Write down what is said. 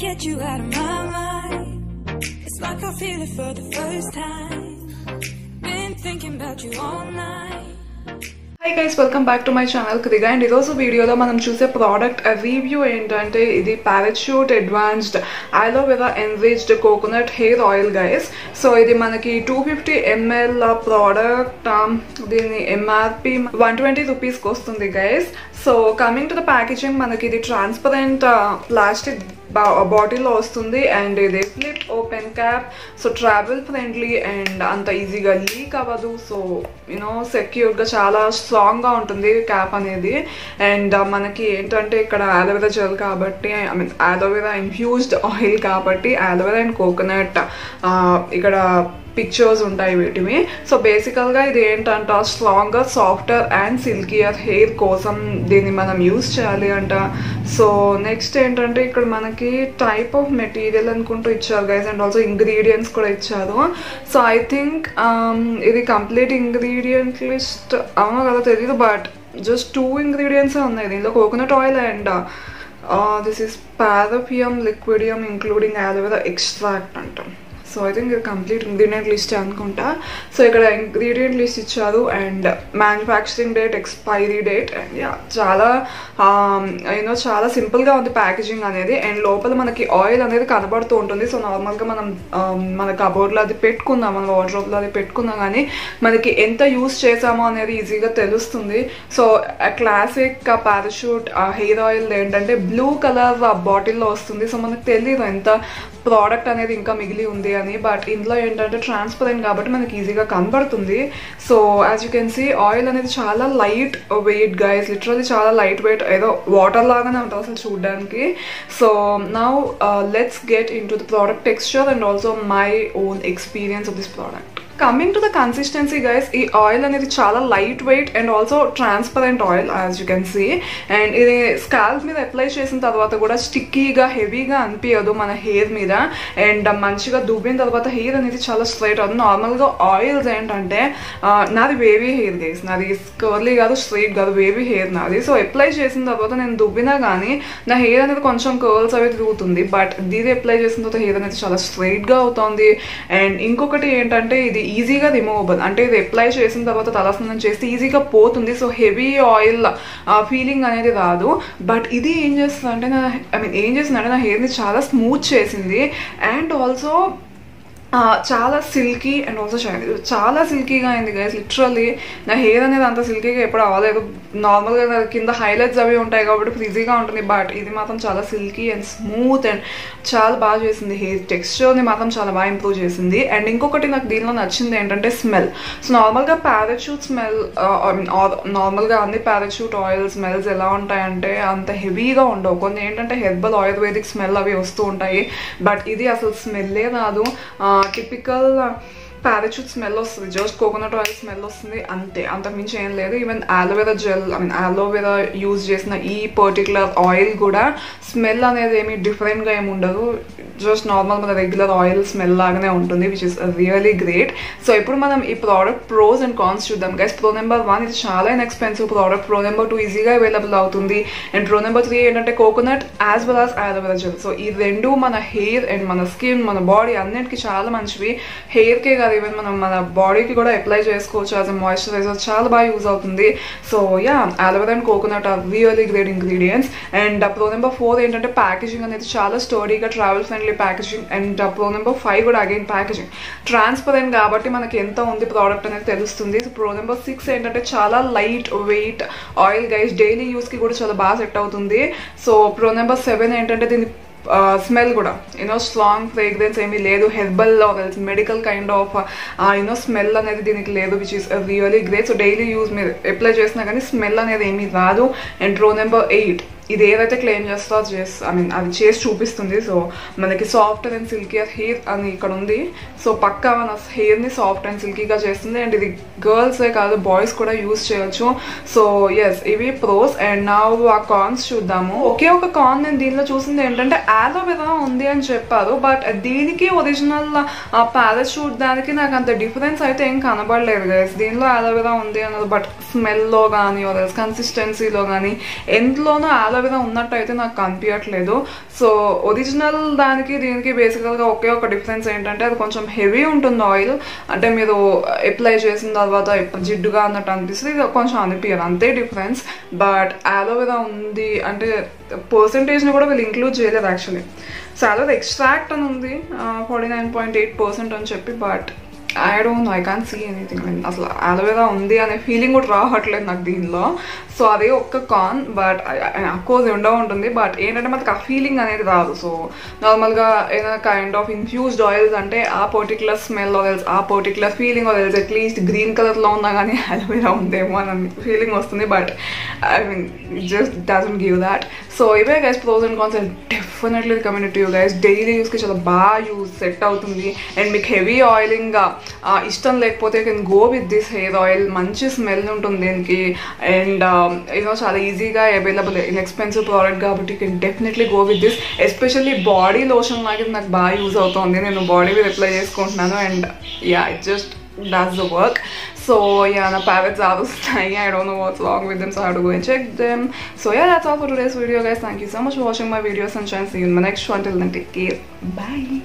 get you out of my mind. It's like I feel it for the first time. Been thinking about you all night. Hi guys, welcome back to my channel Kriga, and in this video lo manam choose product review entante idi Parachute Advanced Aloe Vera Enriched Coconut Hair Oil guys. So idi manaki 250 ml product, dini MRP 120 rupees kostundi guys. So coming to the packaging, manaki idi transparent plastic bottle లో వస్తుంది and ఇది flip open cap. So travel friendly and అంత ఈజీగా leak అవ్వదు. So you know సెక్యూర్గా చాలా స్ట్రాంగ్గా ఉంటుంది cap అనేది. అండ్ మనకి ఏంటంటే ఇక్కడ అలోవెరా జెల్ కాబట్టి, I mean aloe vera infused oil కాబట్టి అలోవెరా అండ్ కోకోనట్ ఇక్కడ పిక్చర్స్ ఉంటాయి వీటివి. సో బేసికల్గా ఇది ఏంటంట, స్ట్రాంగర్ సాఫ్టర్ అండ్ సిల్కియర్ హెయిర్ కోసం దీన్ని మనం యూజ్ చేయాలి అంట. సో నెక్స్ట్ ఏంటంటే ఇక్కడ మనకి టైప్ ఆఫ్ మెటీరియల్ అనుకుంటూ ఇచ్చారు గైస్, అండ్ ఆల్సో ఇంగ్రీడియంట్స్ కూడా ఇచ్చారు. సో ఐ థింక్ ఇది కంప్లీట్ ఇంగ్రీడియంట్ లిస్ట్ అవునో కదా తెలీదు, బట్ జస్ట్ 2 ఇంగ్రీడియంట్సే ఉన్నాయి దీనిలో, coconut oil and this is paraffinum liquidum including aloe vera extract అంట. సో ఐ థింక్ ఇది కంప్లీట్ ఇంగ్రీడియంట్ లిస్ట్ అనుకుంటా. సో ఇక్కడ ఇంగ్రీడియంట్ లిస్ట్ ఇచ్చారు and manufacturing date, expiry date, and yeah చాలా యూనో చాలా సింపుల్గా ఉంది ప్యాకేజింగ్ అనేది. అండ్ లోపల మనకి ఆయిల్ అనేది కనబడుతూ ఉంటుంది. సో నార్మల్గా మనం మన కబోర్డ్లో అది పెట్టుకుందాం, మన వార్డ్రోబ్లో అది పెట్టుకుందాం, కానీ మనకి ఎంత యూస్ చేసామో అనేది ఈజీగా తెలుస్తుంది. So classic parachute hair oil ఏంటంటే బ్లూ కలర్ బాటిల్లో వస్తుంది. సో మనకు తెలియదు ఎంత ప్రోడక్ట్ అనేది ఇంకా మిగిలి ఉంది అని, బట్ ఇందులో ఏంటంటే ట్రాన్స్పరెంట్ కాబట్టి మనకి ఈజీగా కనబడుతుంది. So as you can see oil అనేది చాలా లైట్ వెయిట్ గైస్, లిటరల్లీ చాలా లైట్ వెయిట్, ఏదో వాటర్ లాగానే ఉంటుంది అసలు చూడడానికి. So now let's get into the product texture and also my own experience of this product. Coming to the consistency guys, ఈ oil అనేది చాలా light weight and also transparent oil as you can see. And ఇది scalp మీద apply చేసిన తర్వాత కూడా స్టిక్కీగా హెవీగా అనిపించదు మన హెయిర్ మీద, అండ్ మంచిగా దుబ్బిన తర్వాత హెయిర్ అనేది చాలా స్ట్రైట్ అవుతుంది. నార్మల్గా ఆయిల్స్ ఏంటంటే నాది వేవీ హెయిర్ గైస్, నాది కర్లీ కాదు, స్ట్రైట్ కాదు, వేవీ హెయిర్ నాది. సో అప్లై చేసిన తర్వాత నేను దుబ్బినా కానీ నా హెయిర్ అనేది కొంచెం కర్ల్స్ అవి తిరుగుతుంది, బట్ దీది అప్లై చేసిన తర్వాత హెయిర్ అనేది చాలా స్ట్రైట్గా అవుతుంది. అండ్ ఇంకొకటి ఏంటంటే ఇది ఈజీగా రిమూవబుల్, అంటే ఇది అప్లై చేసిన తర్వాత తలస్నానం చేస్తే ఈజీగా పోతుంది. సో హెవీ ఆయిల్ ఫీలింగ్ అనేది రాదు. బట్ ఇది ఏం చేస్తుంది అంటే నా హెయిర్ని చాలా స్మూత్ చేసింది అండ్ ఆల్సో చాలా సిల్కీ అండ్ ఆల్సో షైనీ, చాలా సిల్కీగా అయింది గైస్. లిటరల్లీ నా హెయిర్ అనేది అంత సిల్కీగా ఎప్పుడు అవ్వలేదు. నార్మల్గా కింద హైలైట్స్ అవి ఉంటాయి కాబట్టి ఫ్రీజీగా ఉంటుంది, బట్ ఇది మాత్రం చాలా సిల్కీ అండ్ స్మూత్ అండ్ చాలా బాగా చేసింది. హెయిర్ టెక్స్చర్ని మాత్రం చాలా బాగా ఇంప్రూవ్ చేసింది. అండ్ ఇంకొకటి నాకు దీనిలో నచ్చింది ఏంటంటే స్మెల్. సో నార్మల్గా పారాషూట్ స్మెల్, నార్మల్గా అన్ని పారాషూట్ ఆయిల్ స్మెల్స్ ఎలా ఉంటాయంటే అంత హెవీగా ఉండవు, కొన్ని ఏంటంటే హెర్బల్ ఆయుర్వేదిక్ స్మెల్ అవి వస్తూ ఉంటాయి, బట్ ఇది అసలు స్మెల్లే రాదు. టిపికల్ పారాషూట్ స్మెల్ వస్తుంది, జస్ట్ కోకోనట్ ఆయిల్ స్మెల్ వస్తుంది అంతే, అంతకుమించి ఏం లేదు. Even aloe vera gel, I mean aloe vera use చేసిన ఈ పర్టికులర్ ఆయిల్ కూడా స్మెల్ అనేది ఏమి డిఫరెంట్గా ఏమి ఉండదు, జస్ట్ నార్మల్ మన రెగ్యులర్ ఆయిల్ స్మెల్ లాగానే ఉంటుంది, which is really great. So ఇప్పుడు మనం ఈ ప్రోడక్ట్ ప్రోస్ అండ్ కాన్స్ చూద్దాం గైస్. ప్రో నెంబర్ 1 ఇది చాలా ఇన్ఎక్స్పెన్సివ్ ప్రోడక్ట్, ప్రో నెంబర్ 2 ఈజీగా అవైలబుల్ అవుతుంది, అండ్ ప్రో నెంబర్ 3 ఏంటంటే coconut as well as aloe vera gel. So ఈ రెండు మన హెయిర్ అండ్ మన స్కిన్, మన బాడీ అన్నిటికీ చాలా మంచివి. హెయిర్కే కాదు, ఈవెన్ మనం మన బాడీకి కూడా అప్లై చేసుకోవచ్చు యాజ్ అ మాయిశ్చరైజర్, చాలా బాగా యూజ్ అవుతుంది. So yeah, aloe vera and coconut are really great ingredients. And pro number 4 ఏంటంటే ప్యాకేజింగ్ అనేది చాలా స్టోరీగా, travel friendly packaging. And pro number 5 కూడా అగైన్ ప్యాకేజింగ్ ట్రాన్స్పరెంట్ కాబట్టి మనకి ఎంత ఉంది ప్రోడక్ట్ అనేది తెలుస్తుంది. సో ప్రో నెంబర్ 6 ఏంటంటే చాలా light weight oil guys, daily యూస్కి కూడా చాలా బాగా సెట్ అవుతుంది. సో ప్రో నెంబర్ 7 ఏంటంటే దీని స్మెల్ కూడా యూనో స్ట్రాంగ్ ఫ్రేగ్రెన్స్ ఏమీ లేదు, herbal medical kind of you know smell అనేది దీనికి లేదు, which is really great. So daily use మీరు అప్లై చేసినా కానీ స్మెల్ అనేది ఏమీ రాదు. అండ్ ప్రో నెంబర్ 8 ఇది ఏదైతే క్లెయిమ్ చేస్తో అది చేసి చూపిస్తుంది. సో మనకి సాఫ్ట్ అండ్ సిల్కీయర్ హెయిర్ అని ఇక్కడ ఉంది. సో పక్కా మన హెయిర్ని సాఫ్ట్ అండ్ సిల్కీగా చేస్తుంది. అండ్ ఇది గర్ల్సే కాదు, బాయ్స్ కూడా యూజ్ చేయొచ్చు. సో ఎస్, ఇవి ప్రోస్. అండ్ నా ఆ కాన్స్ చూద్దాము. ఒకే ఒక కాన్ నేను దీనిలో చూసింది ఏంటంటే అలోవెరా ఉంది అని చెప్పారు, బట్ దీనికి ఒరిజినల్ పారాషూట్ దానికి నాకు అంత డిఫరెన్స్ అయితే ఏం కనబడలేదు గైస్. దీనిలో అలోవెరా ఉంది అన్నది, బట్ స్మెల్లో కానీ కన్సిస్టెన్సీలో కానీ ఎందులోనూ అలోవెరా ఆలోవెరా ఉన్నట్టు అయితే నాకు కనిపించట్లేదు. సో ఒరిజినల్ దానికి దీనికి బేసికల్గా ఒకే ఒక డిఫరెన్స్ ఏంటంటే అది కొంచెం హెవీ ఉంటుంది ఆయిల్. అంటే మీరు అప్లై చేసిన తర్వాత జిడ్డుగా అన్నట్టు అనిపిస్తుంది, ఇది కొంచెం అనిపించదు, అంతే డిఫరెన్స్. బట్ ఆలోవెరా ఉంది అంటే పర్సంటేజ్ని కూడా వీళ్ళు ఇంక్లూడ్ చేయలేదు యాక్చువల్లీ. సో ఆలోవెరా ఎక్స్ట్రాక్ట్ అని ఉంది 49.8% అని చెప్పి, but I don't know, I can't see anything. అసలు ఆలోవెరా ఉంది అనే ఫీలింగ్ కూడా రావట్లేదు నాకు దీనిలో. సో అదే ఒక్క కాన్, బట్ అఫ్కోర్స్ ఉంటుంది, బట్ ఏంటంటే మనకు ఆ ఫీలింగ్ అనేది రాదు. సో నార్మల్గా ఏదైనా కైండ్ ఆఫ్ ఇన్ఫ్యూజ్డ్ ఆయిల్స్ అంటే ఆ పర్టికులర్ స్మెల్ తెలుసు, ఆ పర్టికులర్ ఫీలింగ్ తెలుసు, అట్లీస్ట్ గ్రీన్ కలర్లో ఉన్నా కానీ ఆలోవెరా ఉందేమో అని ఫీలింగ్ వస్తుంది. But I mean just doesn't give that. So ఇవే guys pros and cons. Definitely recommended to you guys. Daily యూస్కి చాలా బాగా సెట్ అవుతుంది. అండ్ మీకు హెవీ ఆయిలింగ్ ఇష్టం లేకపోతే you can go with this hair oil. మంచి స్మెల్ ఉంటుంది దీనికి. అండ్ యూనో చాలా ఈజీగా అవైలబుల్, ఇన్ఎక్స్పెన్సివ్ ప్రోడక్ట్ కాబట్టి you can definitely go with this. Especially body lotion లాగే నాకు బాగా యూజ్ అవుతుంది. నేను బాడీ మీద అప్లై చేసుకుంటున్నాను and yeah it just does the work. So yeah, the parrots are dying. I don't know what's wrong with them, so I have to go and check them. So yeah, that's all for today's video guys. Thank you so much for watching my video, Sunshine. See you in my next one. Till then, take care. Bye.